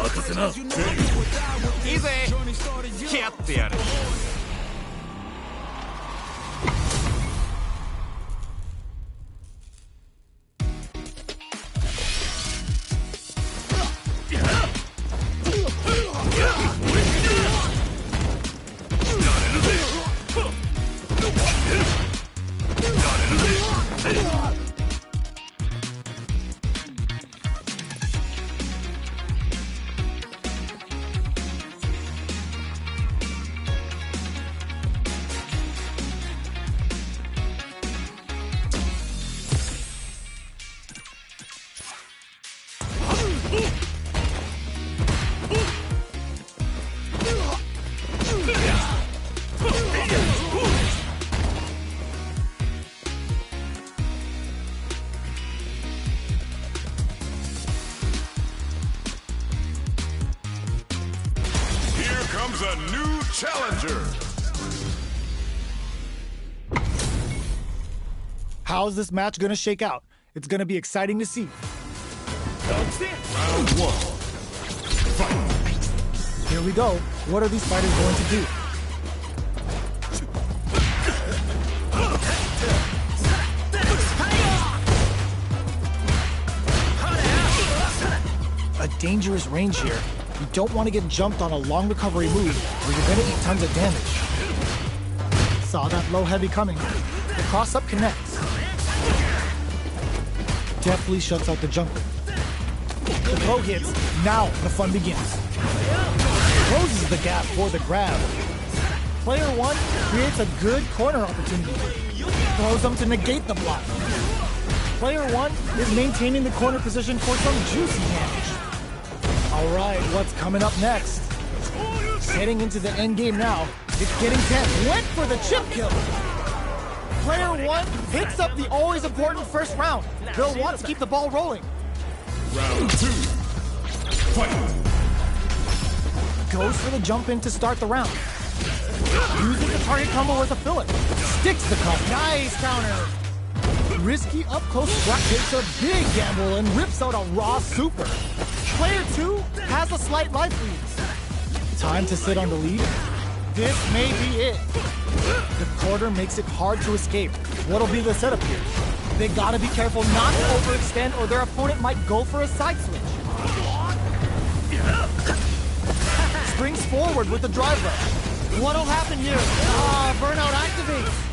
任せな。いいぜ。やってやる。Comes a new challenger. How's this match gonna shake out? It's gonna be exciting to see. Round one. Fight. Here we go. What are these fighters going to do? A dangerous range here. You don't want to get jumped on a long recovery move, or you're going to eat tons of damage. Saw that low heavy coming. The cross-up connects. Deftly shuts out the jumper. The throw hits. Now the fun begins. Closes the gap for the grab. Player one creates a good corner opportunity. Throws them to negate the block. Player one is maintaining the corner position for some juicy damage. All right, what's coming up next? Heading into the end game now. It's getting tense. Went for the chip kill. Player one picks up the always important first round. They'll want to keep the ball rolling. Round two. Fight. Goes for the jump in to start the round. Uses the target combo as a filler. Sticks the cup. Nice counter. Risky up close strike takes a big gamble and rips out a raw super. Player two has a slight life lead. Time to sit on the lead. This may be it. The quarter makes it hard to escape. What'll be the setup here? They gotta be careful not to overextend or their opponent might go for a side switch. Springs forward with the drive rush. What'll happen here? Burnout activates.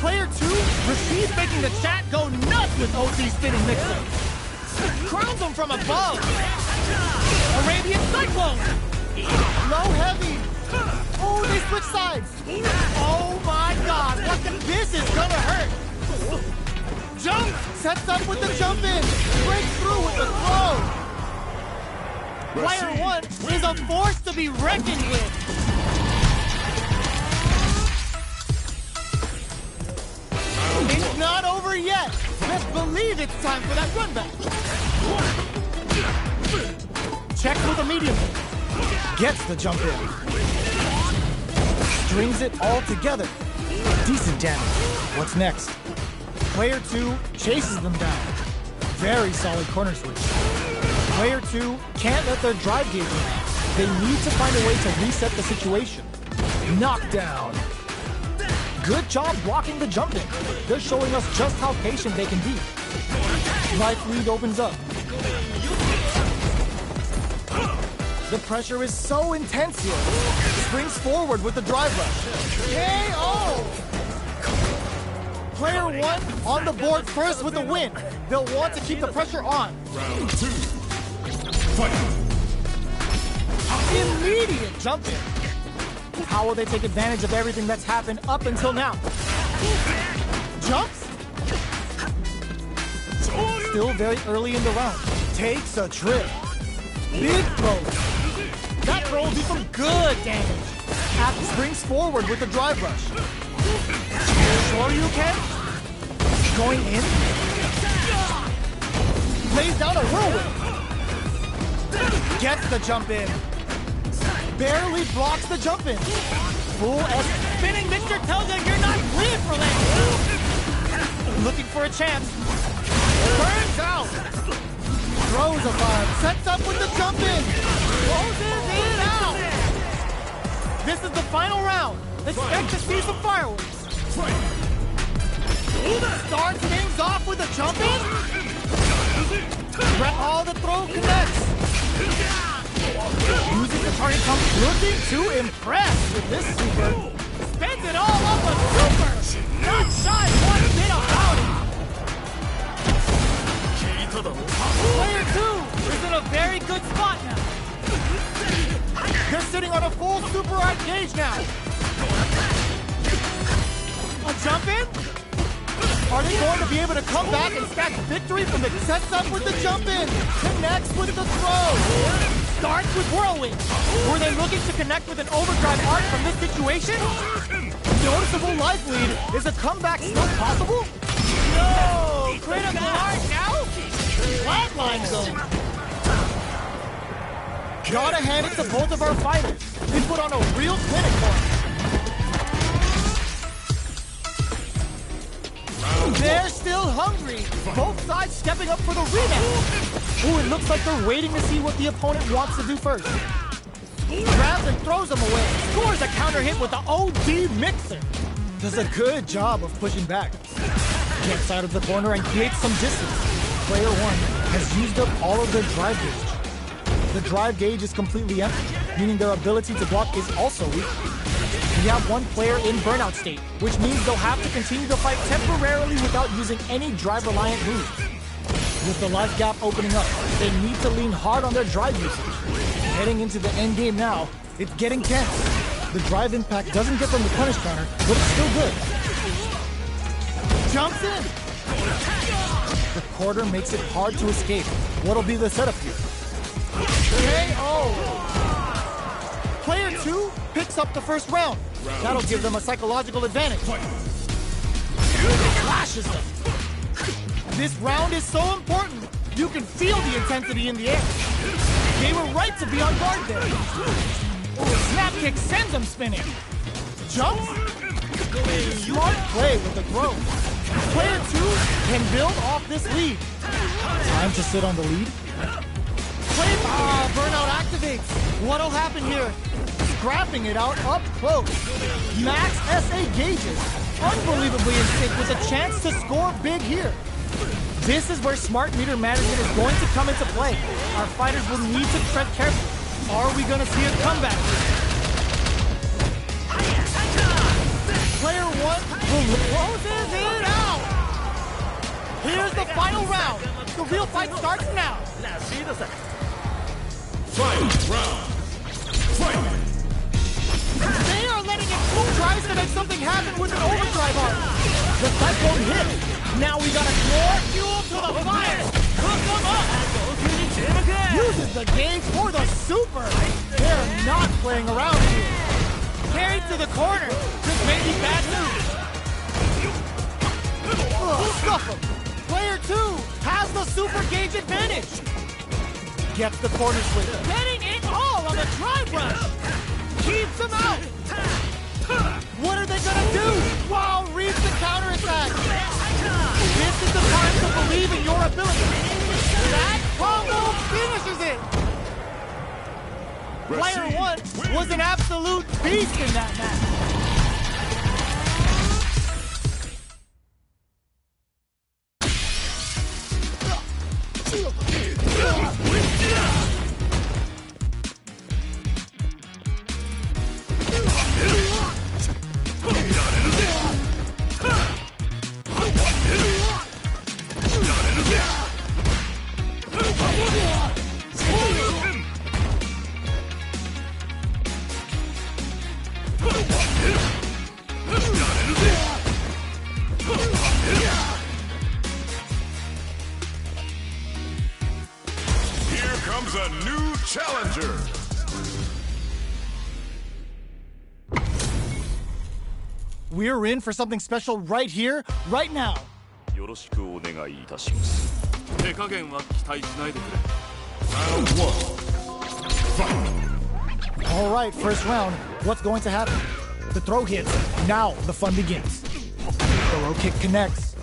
Player two receives, making the chat go nuts with OC spinning mixer. Crowns him from above. Arabian Cyclone. Low heavy. Oh, they switch sides. Oh my God, this is gonna hurt. Jump, sets up with the jump in. Breaks through with the throw. Player one is a force to be reckoned with. It's not over yet. Let's believe it's time for that run back. Checks with a medium. Gets the jump in. Strings it all together. Decent damage. What's next? Player two chases them down. Very solid corner switch. Player two can't let their drive gauge in. They need to find a way to reset the situation. Knockdown. Good job blocking the jump in. They're showing us just how patient they can be. Life lead opens up. The pressure is so intense here. Springs forward with the drive rush. KO! Player one on the board first with the win. They'll want to keep the pressure on. Round two. Fight. Immediate jump in. How will they take advantage of everything that's happened up until now? Jumps? Still very early in the round. Takes a trip. Big throw. That throw will do some good damage. After springs forward with the drive rush. Sure you can? Going in. Lays down a whirlwind. Gets the jump in. Barely blocks the jump in. Full S. Spinning mixer tells you you're not clear for that. Looking for a chance. Burns out. throws a bomb, sets up with the jump in, closes it out. This is the final round. Expect to see some fireworks. Starts things off with a jump in. Oh, the throw connects. Using the target pump, looking to impress with this super. Spends it all off a super. Not shy one bit about it. Player 2 is in a very good spot now. They're sitting on a full super art gauge now. A jump in? Are they going to be able to come back and stack victory from the sets up with the jump in? Connects with the throw. Starts with whirlwind. Were they looking to connect with an overdrive arc from this situation? Noticeable life lead. Is a comeback still possible? No! Critical art now? Flatline zone. Gotta hand it to both of our fighters. They put on a real clinic for us. They're still hungry. Both sides stepping up for the rematch. Ooh, it looks like they're waiting to see what the opponent wants to do first. Grabs and throws them away. Scores a counter hit with the OD mixer. Does a good job of pushing back. Gets out of the corner and creates some distance. Player 1 has used up all of their drive gauge. The drive gauge is completely empty, meaning their ability to block is also weak. We have one player in burnout state, which means they'll have to continue to fight temporarily without using any drive-reliant moves. With the life gap opening up, they need to lean hard on their drive usage. Heading into the end game now, it's getting tense. The drive impact doesn't get them the punish counter, but it's still good. Jumps in! The quarter makes it hard to escape. What'll be the setup here? KO! Player 2 picks up the first round. That'll give them a psychological advantage. Flashes them. This round is so important. You can feel the intensity in the air. They were right to be on guard there. Snap kick sends them spinning. Jumps? Smart play with the throw. Player 2 can build off this lead. Time to sit on the lead. Burnout activates. What'll happen here? Scrapping it out up close. Max SA gauges. Unbelievably in sync with a chance to score big here. This is where smart meter management is going to come into play. Our fighters will need to tread carefully. Are we going to see a comeback? Player 1 closes it out. Here's the final round. The real fight starts now. Fight round. Fight. They are letting it full tries to make something happen with an overdrive arc. The cyclone hit. Now we got more fuel to the fire. Cook them up. Uses the gauge for the super. They're not playing around here. Carried to the corner. Just maybe bad news. Stuff him. Player 2 has the super gauge advantage. Gets the corner switch. Getting it all on the drive rush. Keeps them out. What are they gonna do? Wow, reads the counterattack. This is the time to believe in your ability. That combo finishes it. Player 1 was an absolute beast in that match. A new challenger. We're in for something special right here, right now. よろしくお願いいたします。手加減は期待しないでくれ。Round 1. Fight. All right, first round. What's going to happen? The throw hits. Now the fun begins. The low kick connects.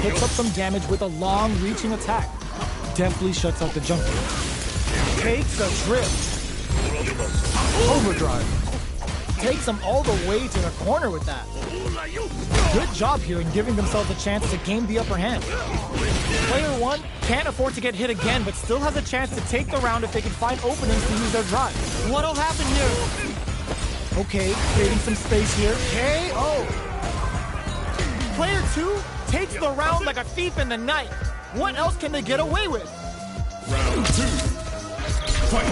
Picks up some damage with a long-reaching attack. deftly shuts out the jumper. Takes a trip. Overdrive. Takes them all the way to the corner with that. Good job here in giving themselves a chance to gain the upper hand. Player one can't afford to get hit again, but still has a chance to take the round if they can find openings to use their drive. What'll happen here? Okay, creating some space here. KO! Player two takes the round like a thief in the night. What else can they get away with? Round 2. Fight.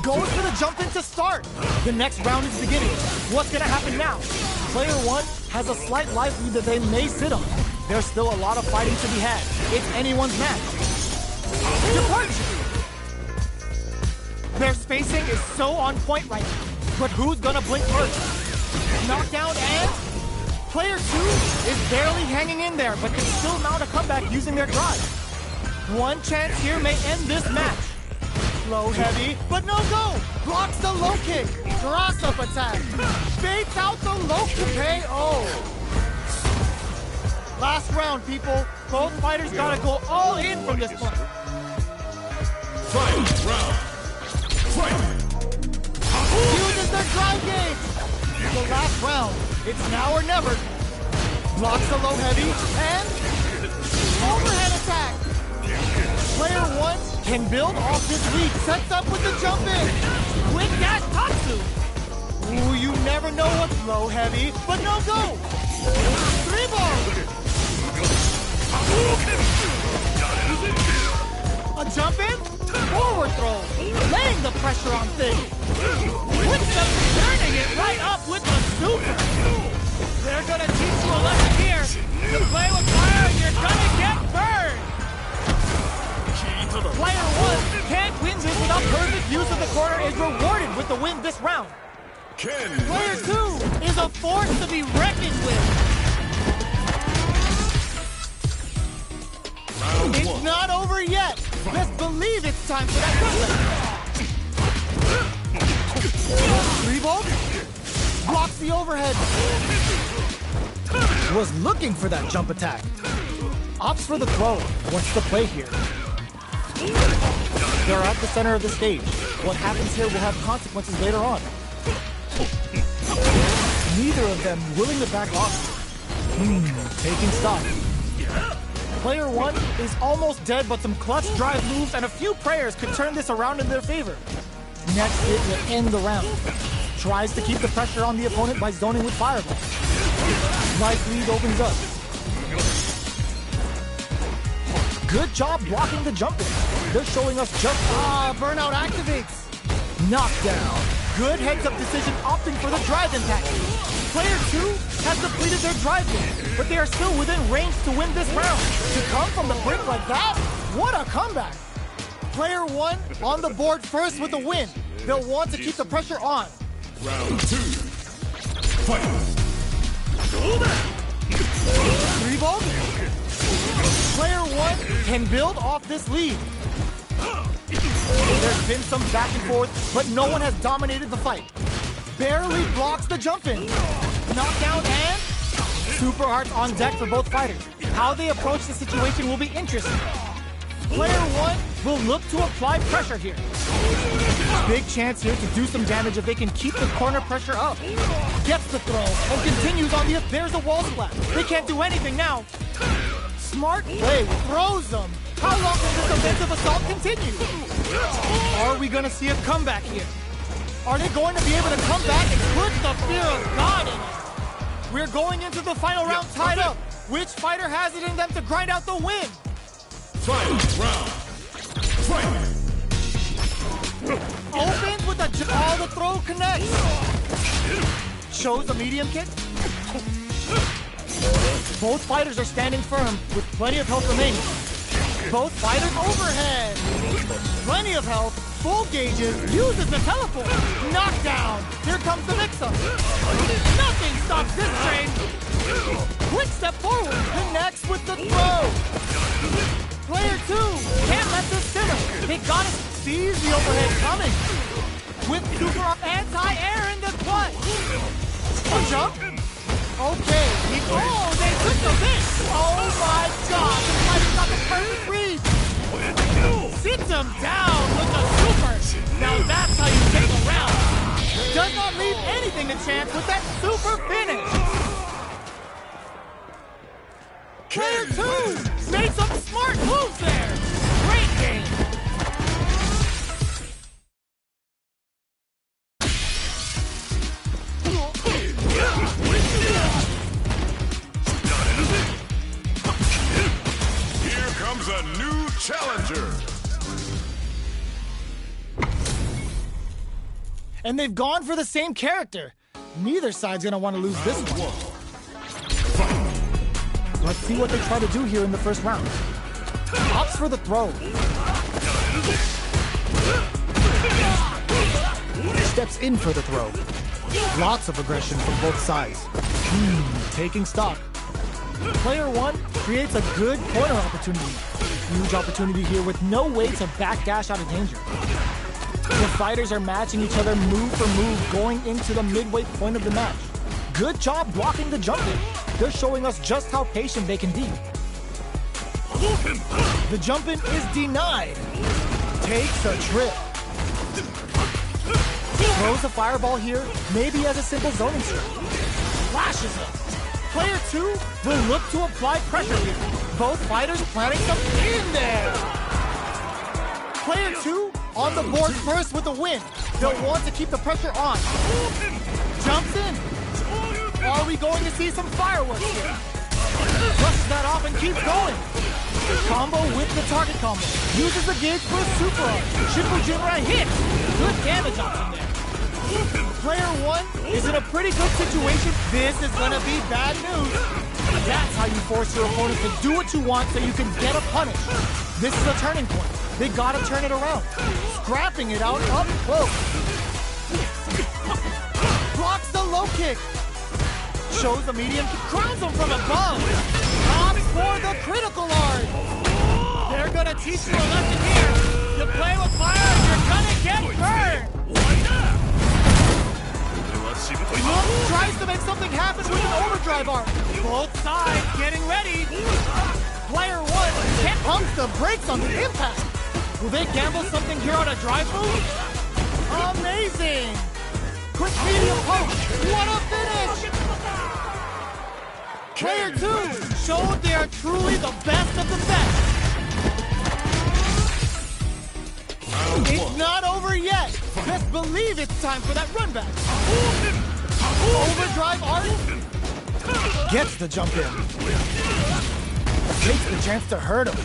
Goes for the jump in to start. The next round is beginning. What's gonna happen now? Player one has a slight life lead that they may sit on. There's still a lot of fighting to be had. It's anyone's match. Departure! Their spacing is so on point right now. But who's gonna blink first? Knockdown and player two is barely hanging in there, but can still mount a comeback using their drive. One chance here may end this match. Low heavy, but no go! Blocks the low kick. Cross-up attack. Baits out the low kick. KO. Last round, people. Both fighters gotta go all in from this point. Fight. Round. Fight. Uses their drive gauge. The last round. It's now or never. Blocks the low heavy and overhead attack. Player one can build off this lead. Sets up with the jump in. Quick gas Tatsu. Ooh, you never know what's low heavy, but no go. 3 ball. A jump in. Forward throw. Laying the pressure on things. Quick step, turning it right up with the super. They're gonna teach you a lesson here. You play with fire and you're gonna get burned. Player one can't win this without perfect use of the corner is rewarded with the win this round. Player two is a force to be reckoned with. It's not over yet. Best believe it's time for that comeback. Revolt blocks the overhead. Was looking for that jump attack. Opts for the throw. What's the play here? They're at the center of the stage. What happens here will have consequences later on. Neither of them willing to back off. Taking stock. Player one is almost dead, but some clutch drive moves and a few prayers could turn this around in their favor. Next hit will end the round. Tries to keep the pressure on the opponent by zoning with fireball. Nice lead opens up. Good job blocking the jump in. They're showing us just burnout activates. Knockdown. Good heads-up decision opting for the drive impact. Player two has depleted their drive game, but they are still within range to win this round. To come from the brink like that, what a comeback. Player one on the board first with a win. They'll want to keep the pressure on. Round 2. Fight. 3 ball. Player one can build off this lead. There's been some back and forth, but no one has dominated the fight. Barely blocks the jump in. Knockdown and super hearts on deck for both fighters. How they approach the situation will be interesting. Player one will look to apply pressure here. Big chance here to do some damage if they can keep the corner pressure up. Gets the throw and continues on the... There's a wall splat. They can't do anything now. Smart play, throws them. How long will this offensive assault continue? Are we gonna see a comeback here? Are they going to be able to come back and put the fear of God in it? We're going into the final round tied up. Which fighter has it in them to grind out the win? Final round. Fight. Opens with the throw connects. Shows the medium kick. Both fighters are standing firm with plenty of health remaining. Both fighters overhead. Plenty of health, full gauges, uses the teleport. Knockdown. Here comes the mix-up. Nothing stops this train. Quick step forward. Connects with the throw. Player two can't let this simmer. They gotta seize the overhead coming. With super anti-air in the clutch. A jump. Okay, they took the hit. Oh my God, the fighter's got the perfect read. hits him down with a super. Now that's how you take a round. Does not leave anything to chance with that super finish. Player 2 made some smart moves there. Great game. Here comes a new challenger. And they've gone for the same character. Neither side's gonna want to lose this one. Let's see what they try to do here in the first round. Opts for the throw. Steps in for the throw. Lots of aggression from both sides. Taking stock. Player 1 creates a good corner opportunity. Huge opportunity here with no way to backdash out of danger. The fighters are matching each other move for move going into the midway point of the match. Good job blocking the jump in. They're showing us just how patient they can be. The jump in is denied. Takes a trip. Throws a fireball here, maybe as a simple zoning strike. Flashes it. Player 2 will look to apply pressure here. Both fighters planning something in there. Player 2 on the board first with the win. They'll want to keep the pressure on. Jumps in. Are we going to see some fireworks here? Brushes that off and keeps going. Combo with the target combo. Uses the gauge for a super art. Shippo Jinrai hit. Good damage option there. Player 1 is in a pretty good situation. This is gonna be bad news. That's how you force your opponent to do what you want so you can get a punish. This is a turning point. They gotta turn it around. Scrapping it out up close. Blocks the low kick. Shows the medium, crowns him from above. Opts for the critical art. They're gonna teach you a lesson here. You play with fire, you're gonna get burned. Look tries to make something happen with an overdrive art. Both sides getting ready. Player 1 can't pump the brakes on the impact. Will they gamble something here on a drive move? Amazing! Quick medium poke. What a finish! Player 2 showed they are truly the best of the best. It's not over yet. Best believe it's time for that run back. Overdrive art. Gets the jump in. Takes the chance to hurt him.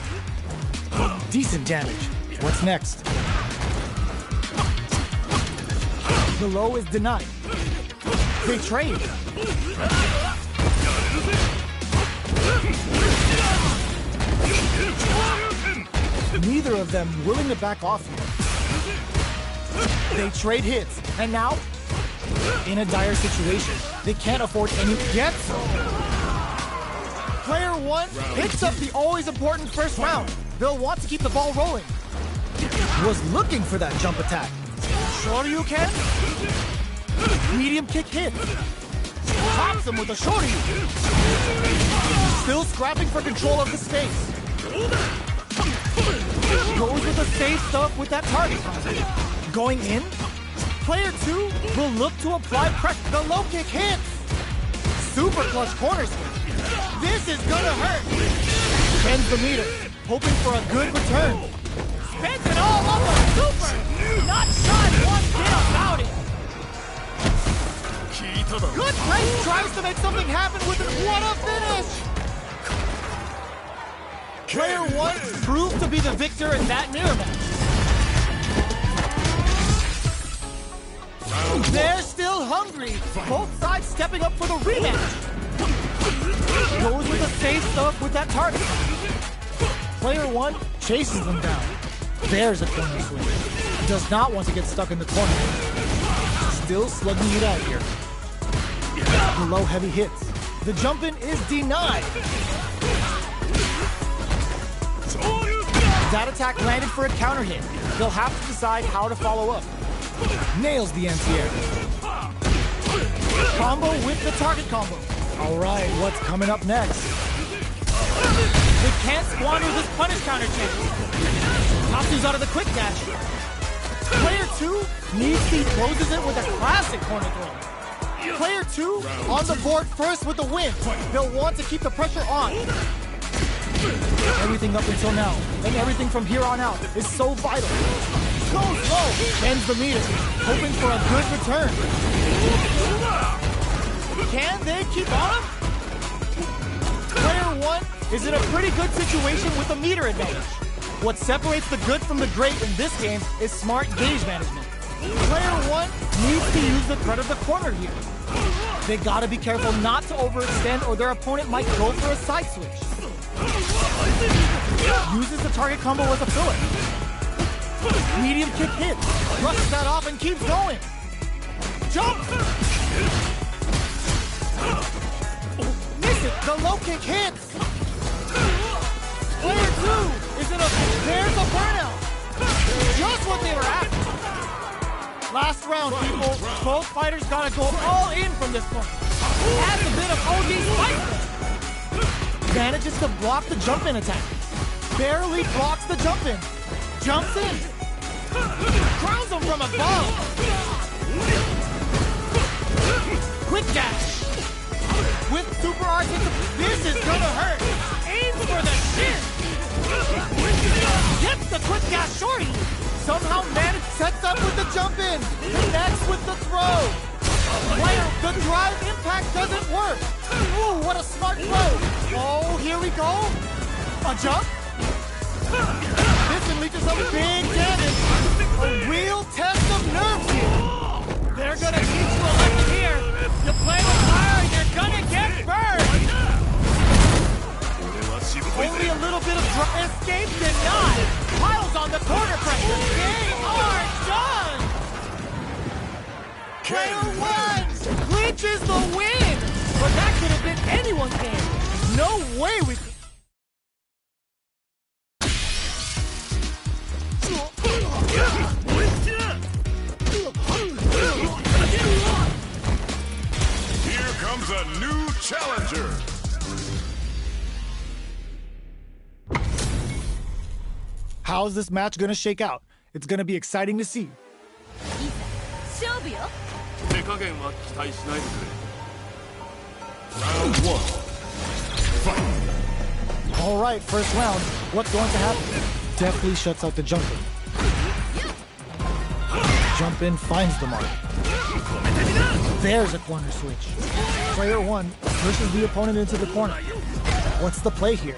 Decent damage. What's next? The low is denied. They trade. Neither of them willing to back off here. They trade hits, and now, in a dire situation, they can't afford any gets. Player 1 picks up the always important first round. They'll want to keep the ball rolling. Was looking for that jump attack. Shoryuken. Medium kick hit. Pops him with a Shoryuken. Still scrapping for control of the space. Goes with the safe stuff with that target. Going in. Player 2 will look to apply pressure. The low kick hits. Super clutch corners. This is gonna hurt. Bends the meter, hoping for a good return. Spends it all on the super. Not shy one bit about it. Good place tries to make something happen with it. What a finish! Player 1 proved to be the victor in that mirror match. They're still hungry. Both sides stepping up for the rematch. Goes with the safe stuff with that target. Player 1 chases them down. There's a corner swing. Does not want to get stuck in the corner. Still slugging it out here. The low heavy hits. The jump in is denied. That attack landed for a counter hit. They'll have to decide how to follow up. Nails the anti-air. Combo with the target combo. All right, what's coming up next? They can't squander this punish counter chance. Yasu's out of the quick dash. Player 2 neatly closes it with a classic corner throw. Player 2 on the board first with the win. They'll want to keep the pressure on. Everything up until now, and everything from here on out is so vital. Goes low, ends the meter, hoping for a good return. Can they keep on? Player 1 is in a pretty good situation with a meter advantage. What separates the good from the great in this game is smart gauge management. Player 1 needs to use the threat of the corner here. They gotta be careful not to overextend or their opponent might go for a side switch. Uses the target combo as a filler. Medium kick hits, brushes that off and keeps going. Jump! Miss it, the low kick hits! Player 2 is in a... There's a burnout! Just what they were after. Last round, people. Both fighters gotta go all in from this point. Adds a bit of OG spice. Manages to block the jump-in attack. Barely blocks the jump-in. Jumps in. Crowns him from above. Quick dash. With super arch, this is gonna hurt. Aims for the shin. Gets the quick dash shorty. Somehow sets up with the jump-in. Connects with the throw. The drive impact doesn't work. Ooh, what a smart throw. Oh, here we go. A jump. This unleashes some big damage. A real test of nerves here. They're gonna teach you a lesson here. You play with fire, you're gonna get burned. Only a little bit of escape denied. Piles on the corner pressure. They are done. Player 1 clinches the win. But that could have been anyone's game. No way we could. Here comes a new challenger. How's this match gonna shake out? It's gonna be exciting to see. 勝負よ。手加減は期待しないでくれ。 Round 1. Fight. All right, first round. What's going to happen? Deftly shuts out the jump in. Jump in finds the mark. There's a corner switch. Player 1 pushes the opponent into the corner. What's the play here?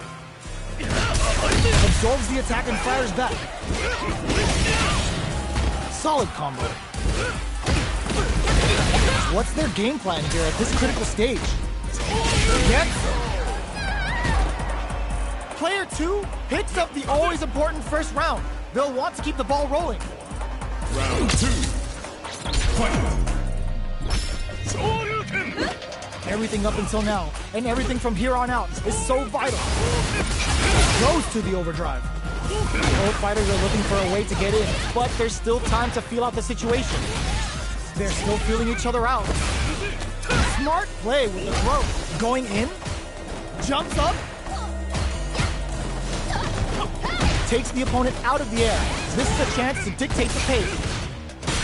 Absorbs the attack and fires back. Solid combo. What's their game plan here at this critical stage? Gets it. Player 2 picks up the always important first round. They'll want to keep the ball rolling. Round 2. Fight. Everything up until now, and everything from here on out, is so vital. Goes to the overdrive. Both fighters are looking for a way to get in, but there's still time to feel out the situation. They're still feeling each other out. Smart play with the throw. Going in, jumps up, takes the opponent out of the air. This is a chance to dictate the pace.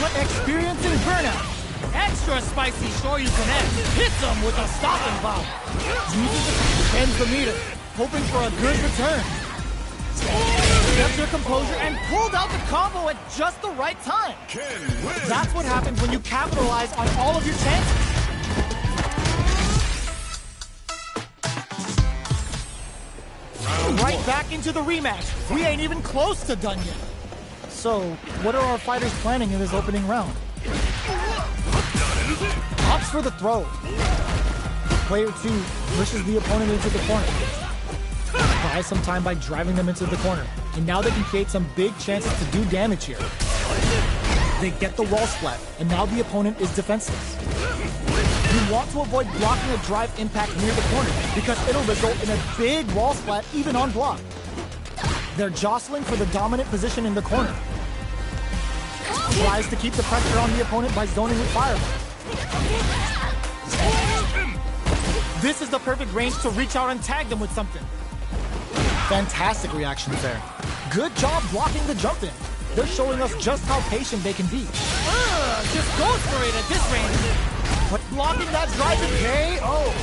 But experience in burnout. Extra spicy Shoryu connect. Hits him with a stopping bomb. Uses it, ends the meter, hoping for a good return. Kept their composure and pulled out the combo at just the right time. Ken wins. That's what happens when you capitalize on all of your chances. Right back into the rematch. We ain't even close to done yet. So, what are our fighters planning in this opening round? Opts for the throw. Player 2 pushes the opponent into the corner. Buys some time by driving them into the corner. And now they can create some big chances to do damage here. They get the wall splat, and now the opponent is defenseless. You want to avoid blocking a drive impact near the corner because it'll result in a big wall splat even on block. They're jostling for the dominant position in the corner. Tries to keep the pressure on the opponent by zoning with fireball. This is the perfect range to reach out and tag them with something. Fantastic reactions there. Good job blocking the jump in. They're showing us just how patient they can be. Just goes for it at this range. But blocking that driving KO.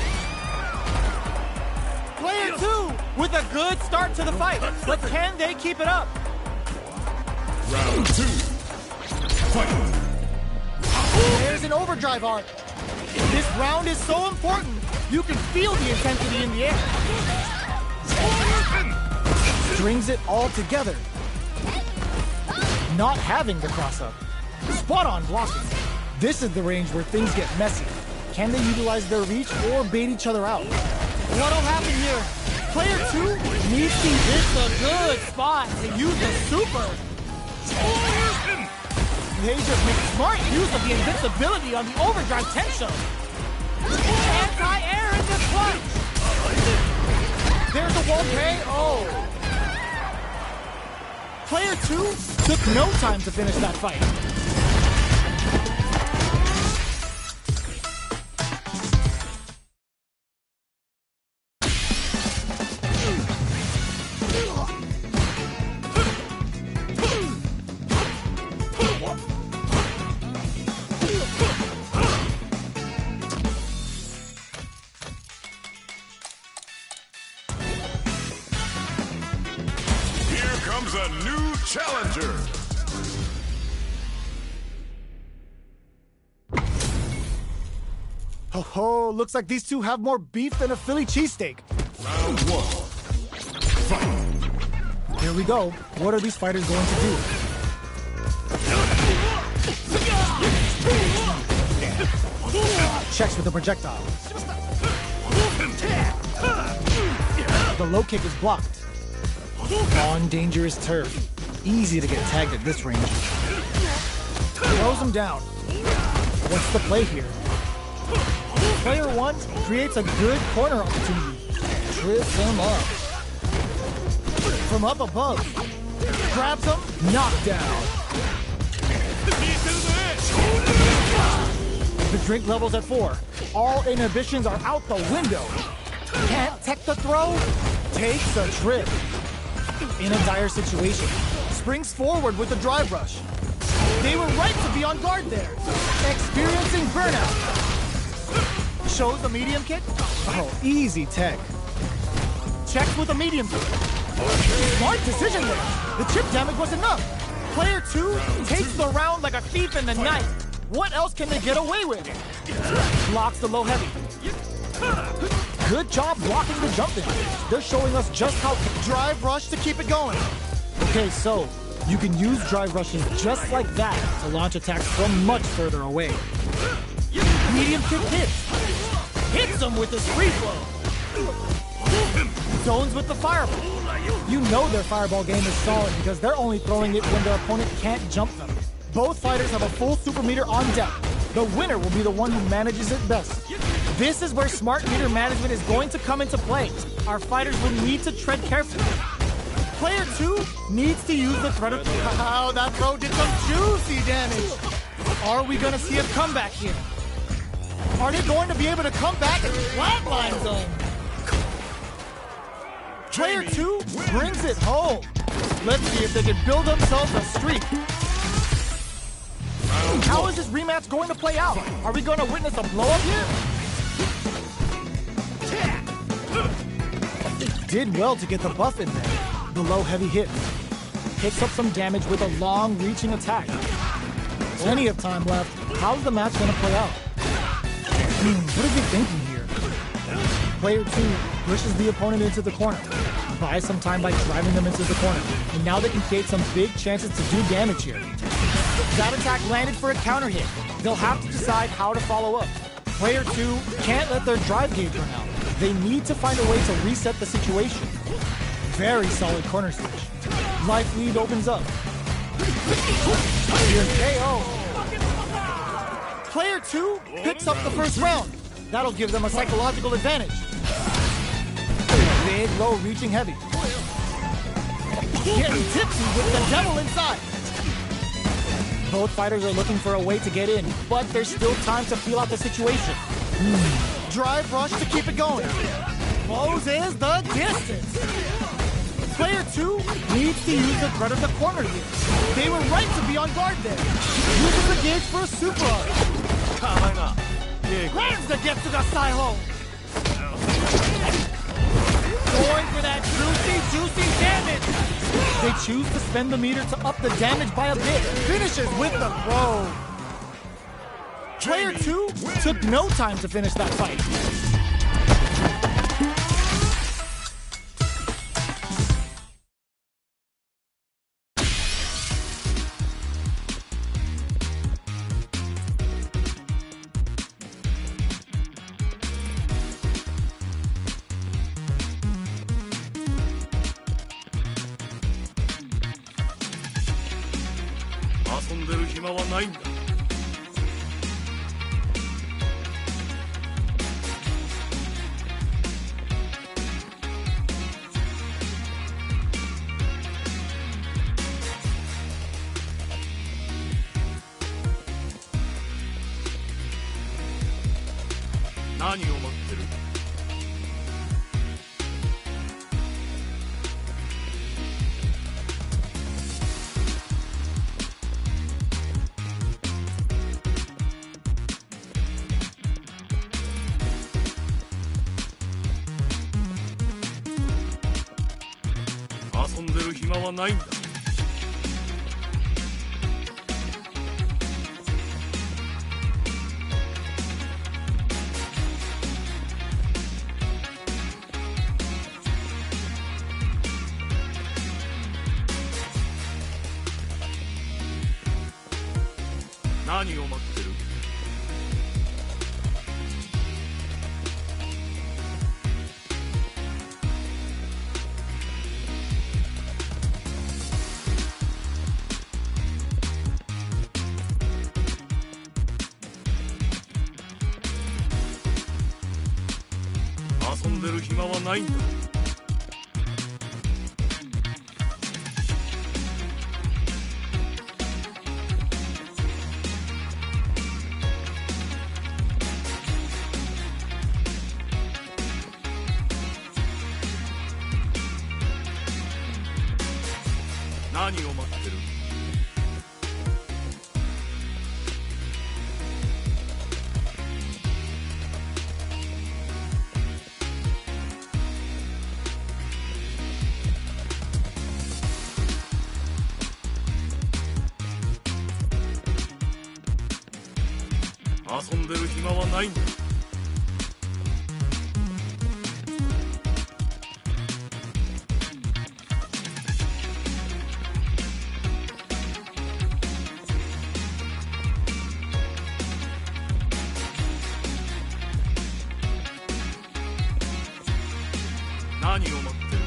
Player 2 with a good start to the fight. But can they keep it up? Round 2. Fight. There's an overdrive arc. This round is so important. You can feel the intensity in the air. Strings it all together. Not having the cross-up. Spot-on blocking. This is the range where things get messy. Can they utilize their reach or bait each other out? What'll happen here? Player 2 needs to hit the good spot to use the super. They just make smart use of the invincibility on the overdrive tension. Anti-air in the clutch. There's a wall KO. Player 2 took no time to finish that fight. Comes a new challenger. Oh, looks like these two have more beef than a Philly cheesesteak. Round 1. Fight. Here we go. What are these fighters going to do? Checks with the projectile. The low kick is blocked. On dangerous turf. Easy to get tagged at this range. Throws him down. What's the play here? Player 1 creates a good corner opportunity. Trips him up. From up above. Grabs him. Knockdown. The drink level's at 4. All inhibitions are out the window. Can't tech the throw. Takes a trip. In a dire situation, springs forward with a drive rush. They were right to be on guard there. Experiencing burnout. Shows a medium kick. Oh, easy tech. Checks with a medium kick. Smart decision there. The chip damage was enough. Player 2 takes the round like a thief in the night. What else can they get away with? Blocks the low heavy. Good job blocking the jump in. They're showing us just how drive rush to keep it going. Okay, so you can use drive rushes just like that to launch attacks from much further away. Medium kick hits. Hits them with his free flow. Zones with the fireball. You know their fireball game is solid because they're only throwing it when their opponent can't jump them. Both fighters have a full super meter on deck. The winner will be the one who manages it best. This is where smart meter management is going to come into play. Our fighters will need to tread carefully. Player 2 needs to use the threat of... Wow, that throw did some juicy damage. Are we going to see a comeback here? Are they going to be able to come back and flatline zone? Player 2 brings it home. Let's see if they can build themselves a streak. How is this rematch going to play out? Are we going to witness a blow-up here? Did well to get the buff in there. The low heavy hit. Picks up some damage with a long reaching attack. Plenty of time left. How's the match going to play out? What is he thinking here? Player 2 pushes the opponent into the corner. Buys some time by driving them into the corner. And now they can create some big chances to do damage here. That attack landed for a counter hit. They'll have to decide how to follow up. Player 2 can't let their drive gauge run out. They need to find a way to reset the situation. Very solid corner switch. Life lead opens up. Here's KO. Player 2 picks up the first round. That'll give them a psychological advantage. Big, low, reaching heavy. Getting tipsy with the devil inside. Both fighters are looking for a way to get in, but there's still time to feel out the situation. Drive rush to keep it going. Closes the distance. Player 2 needs to use the threat of the corner here. They were right to be on guard there. Uses the gauge for a super art. Lands the Getsuga Saiho. Going for that juicy damage. They choose to spend the meter to up the damage by a bit. Finishes with the throw. Player 2 took no time to finish that fight. 遊んでる暇はないんだ。何を待ってる？遊んでる暇はないんだ。何を待ってる？遊んでる暇はないんだ。何を待ってる？遊んでる暇はないんだ。何を待ってる？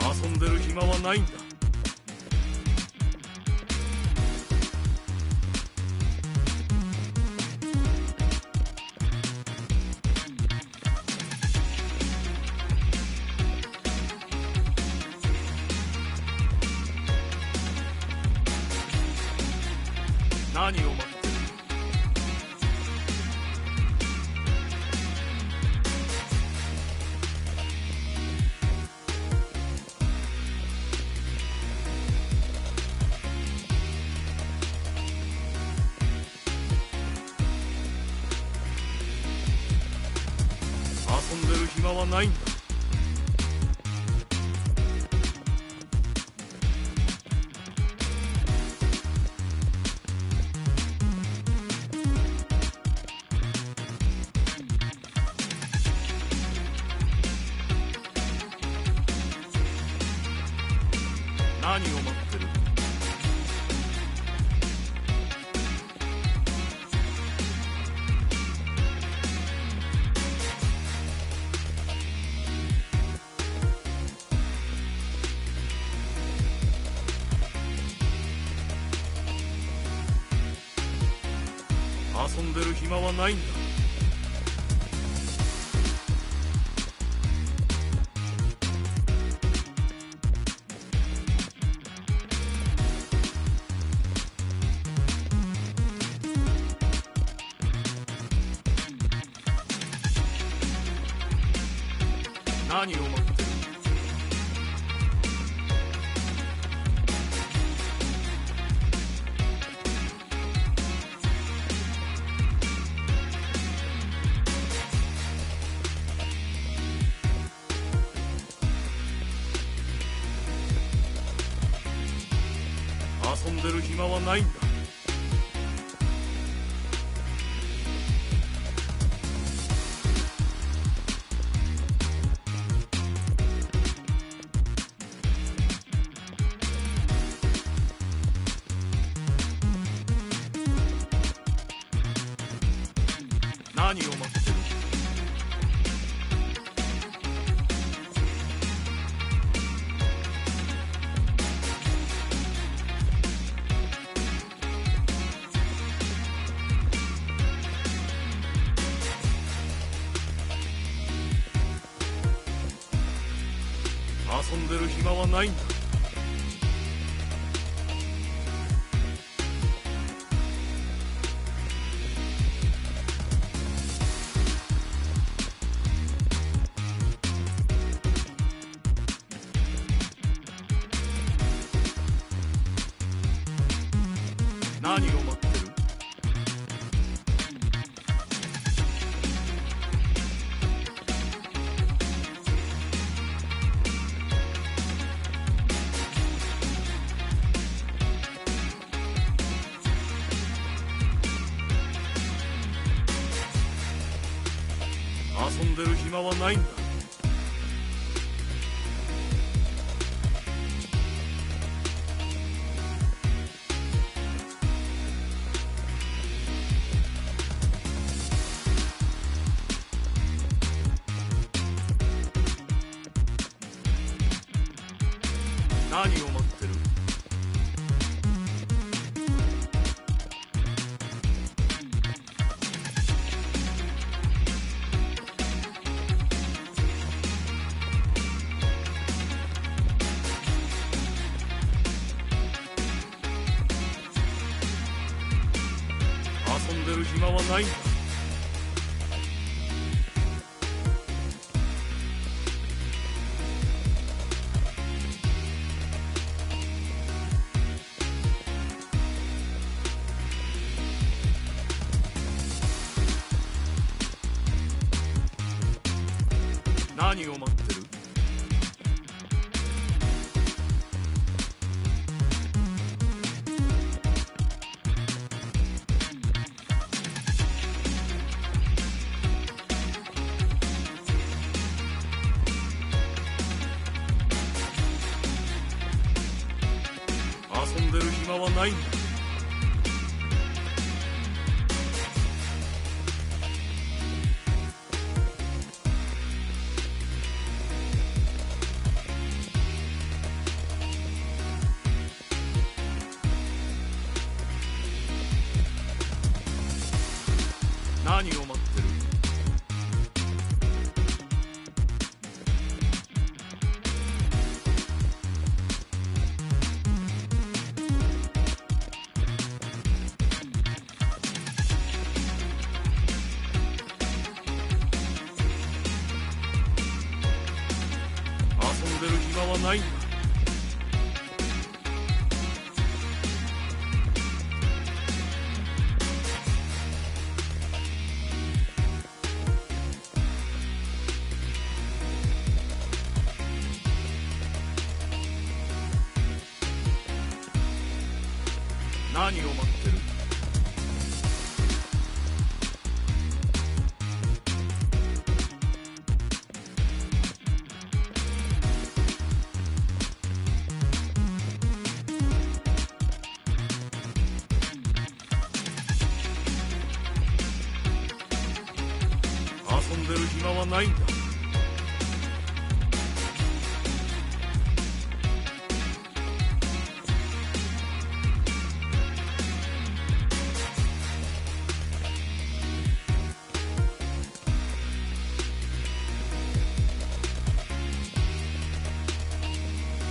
遊んでる暇はないんだ。何を待ってる？遊んでる暇はないんだ。何を待ってる？遊んでる暇はないんだ。何を待ってる。遊んでる暇はないんだ。何を待ってる。遊んでる暇はないんだ。何を待ってる。遊んでる暇はないんだ。何を待ってる。遊んでる暇はないんだ。何を待ってる。遊んでる暇はないんだ。何を待ってる。遊んでる暇はないんだ。何を待ってる。遊んでる暇はないんだ。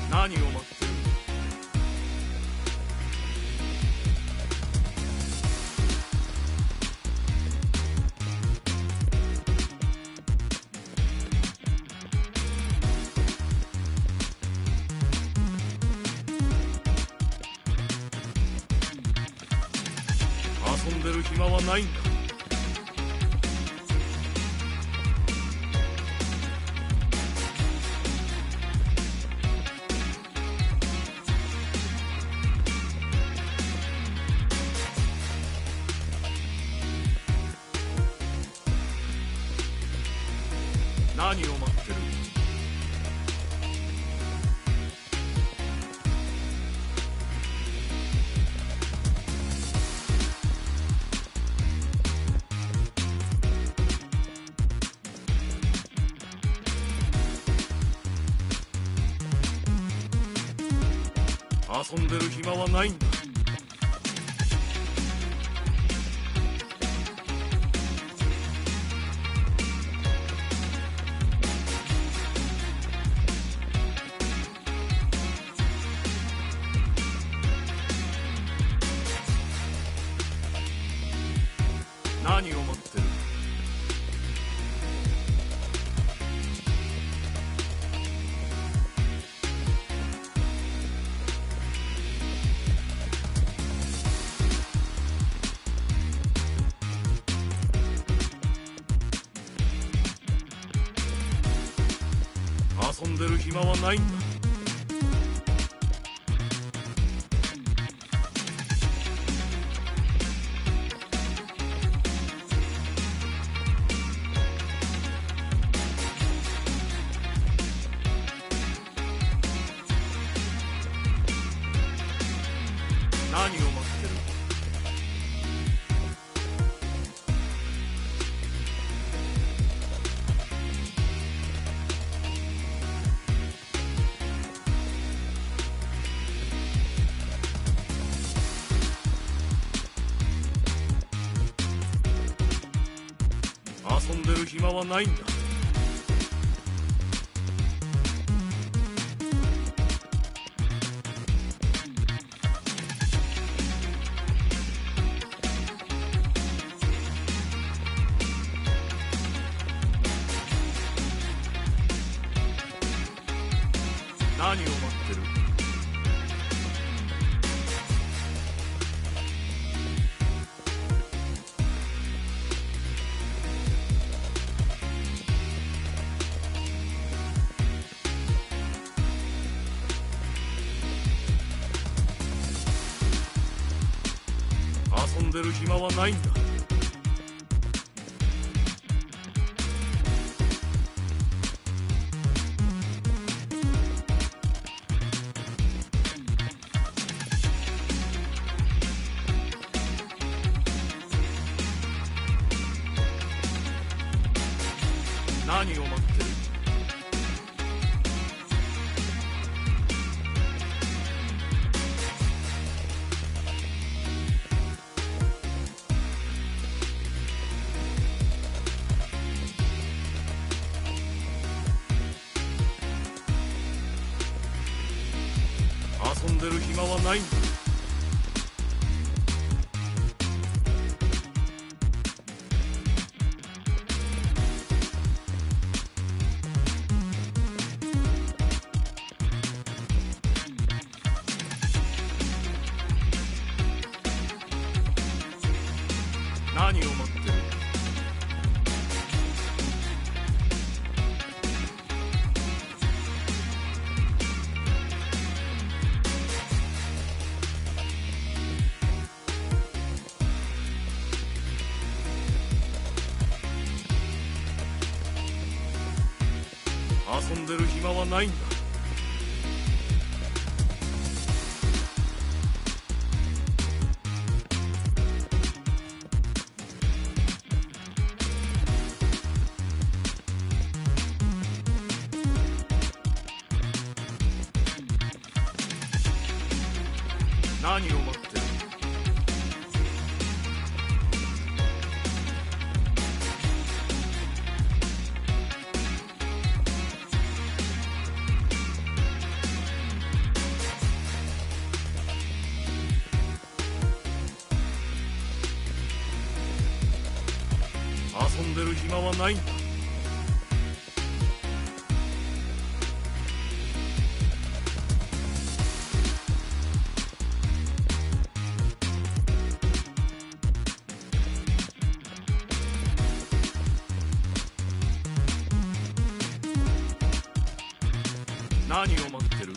何を待ってる。遊んでる暇はないんだ。何を待ってる。遊んでる暇はないんだ。何を待ってる。遊んでる暇はないんだ。何を待ってる。遊んでる暇はないんだ。何を待ってる。遊んでる暇はないんだ。何を待ってる。遊んでる暇はないんだ。何を待ってる。遊んでる暇はないんだ。何を待ってる。遊んでる暇はないんだ。何を待ってる。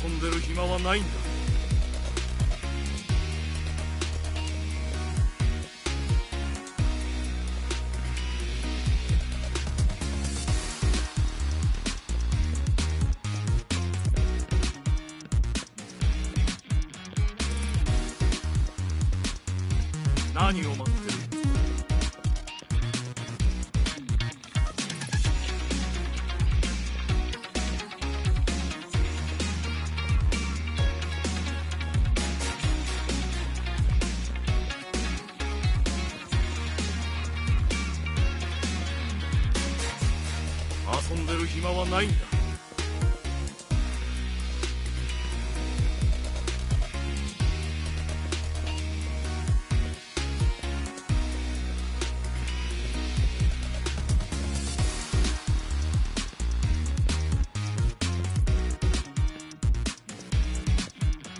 遊んでる暇はないんだ。何を待ってる。遊んでる暇はないんだ。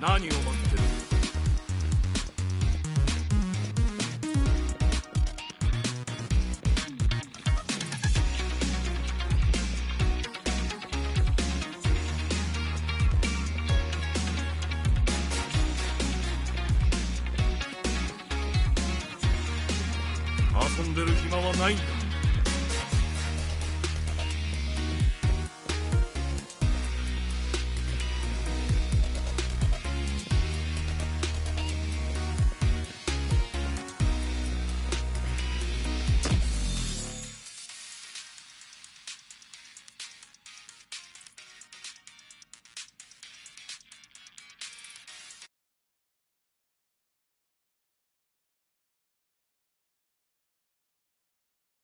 何を待ってる。遊んでる暇はないんだ。